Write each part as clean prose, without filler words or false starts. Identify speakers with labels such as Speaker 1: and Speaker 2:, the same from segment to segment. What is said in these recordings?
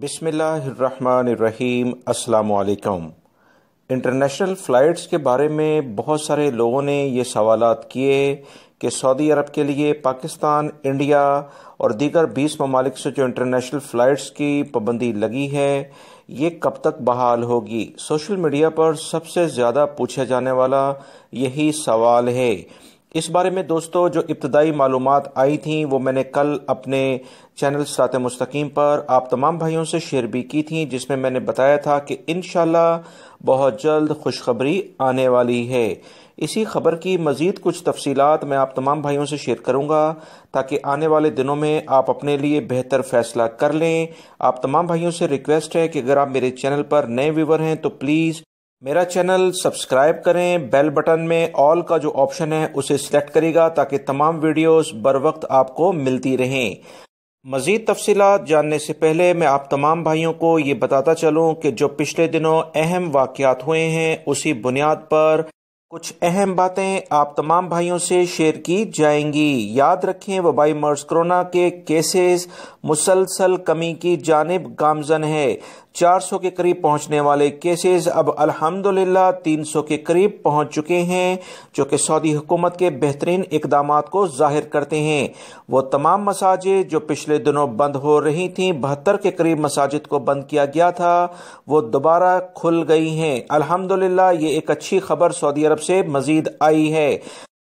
Speaker 1: बिस्मिल्लाहिर्रहमानिर्रहीम। अस्सलाम वालेकुम। इंटरनेशनल फ़्लाइट्स के बारे में बहुत सारे लोगों ने ये सवालात किए कि सऊदी अरब के लिए पाकिस्तान, इंडिया और दीगर 20 ममालिक से जो इंटरनेशनल फ़्लाइट्स की पाबंदी लगी है ये कब तक बहाल होगी। सोशल मीडिया पर सबसे ज़्यादा पूछा जाने वाला यही सवाल है। इस बारे में दोस्तों जो इब्तदाई मालूमात आई थी वो मैंने कल अपने चैनल सिरात मुस्तकीम पर आप तमाम भाइयों से शेयर भी की थी, जिसमें मैंने बताया था कि इंशाल्लाह बहुत जल्द खुशखबरी आने वाली है। इसी खबर की मज़ीद कुछ तफसीलात मैं आप तमाम भाइयों से शेयर करूंगा ताकि आने वाले दिनों में आप अपने लिए बेहतर फैसला कर लें। आप तमाम भाइयों से रिक्वेस्ट है कि अगर आप मेरे चैनल पर नए व्यूवर हैं तो प्लीज़ मेरा चैनल सब्सक्राइब करें। बेल बटन में ऑल का जो ऑप्शन है उसे सिलेक्ट करिएगा ताकि तमाम वीडियोस बर वक्त आपको मिलती रहें। मज़ीद तफसीलात जानने से पहले मैं आप तमाम भाइयों को ये बताता चलूं कि जो पिछले दिनों अहम वाक़यात हुए हैं उसी बुनियाद पर कुछ अहम बातें आप तमाम भाइयों से शेयर की जाएंगी। याद रखें, वबाई मर्स कोरोना के केसेस मुसलसल कमी की जानिब गामजन है। 400 के करीब पहुंचने वाले केसेस अब अल्हम्दुलिल्लाह 300 के करीब पहुंच चुके हैं, जो कि सऊदी हुकूमत के बेहतरीन इकदामात को जाहिर करते हैं। वो तमाम मसाजिद जो पिछले दिनों बंद हो रही थीं, 72 के करीब मसाजिद को बंद किया गया था, वो दोबारा खुल गई हैं। अल्हम्दुलिल्लाह ये एक अच्छी खबर सऊदी अरब से मजीद आई है।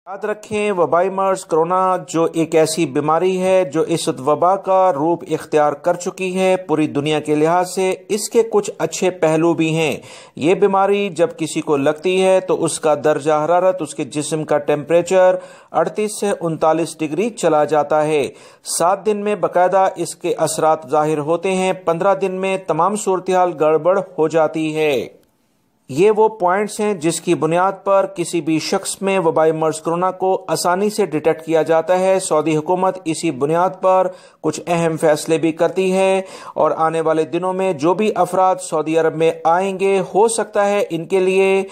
Speaker 1: याद रखें, वबाई मर्स कोरोना जो एक ऐसी बीमारी है जो इस वबा का रूप इख्तियार कर चुकी है पूरी दुनिया के लिहाज से, इसके कुछ अच्छे पहलू भी हैं। ये बीमारी जब किसी को लगती है तो उसका दर्जा हरारत, उसके जिस्म का टेम्परेचर 38 से 39 डिग्री चला जाता है। 7 दिन में बाकायदा इसके असरात जाहिर होते हैं, 15 दिन में तमाम सूरत-ए-हाल गड़बड़ हो जाती है। ये वो पॉइंट्स हैं जिसकी बुनियाद पर किसी भी शख्स में वबाई मर्स कोरोना को आसानी से डिटेक्ट किया जाता है। सऊदी हुकूमत इसी बुनियाद पर कुछ अहम फैसले भी करती है और आने वाले दिनों में जो भी अफराद सऊदी अरब में आएंगे हो सकता है इनके लिए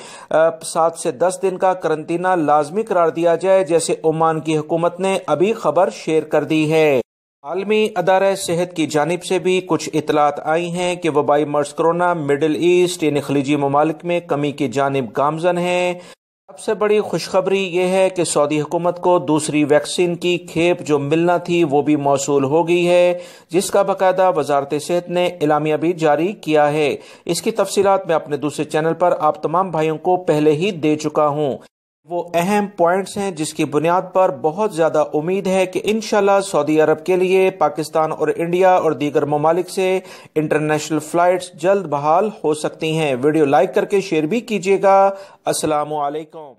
Speaker 1: 7 से 10 दिन का करंतना लाजमी करार दिया जाए, जैसे ओमान की हुकूमत ने अभी खबर शेयर कर दी है। आलमी अदारा सेहत की जानिब से भी कुछ इतलात आई हैं कि वबाई मर्स कोरोना मिडल ईस्ट यानी खलीजी ममालिक में कमी की जानिब गामजन है। सबसे बड़ी खुशखबरी यह है कि सऊदी हुकूमत को दूसरी वैक्सीन की खेप जो मिलना थी वो भी मौसूल हो गई है, जिसका बाकायदा वजारत सेहत ने एलामिया भी जारी किया है। इसकी तफसीलात मैं अपने दूसरे चैनल पर आप तमाम भाइयों को पहले ही दे चुका हूँ। वो अहम पॉइंट्स हैं जिसकी बुनियाद पर बहुत ज़्यादा उम्मीद है कि इंशाल्लाह सऊदी अरब के लिए पाकिस्तान और इंडिया और दीगर ममालिक से इंटरनेशनल फ़्लाइट्स जल्द बहाल हो सकती हैं। वीडियो लाइक करके शेयर भी कीजिएगा। अस्सलामु अलैकुम।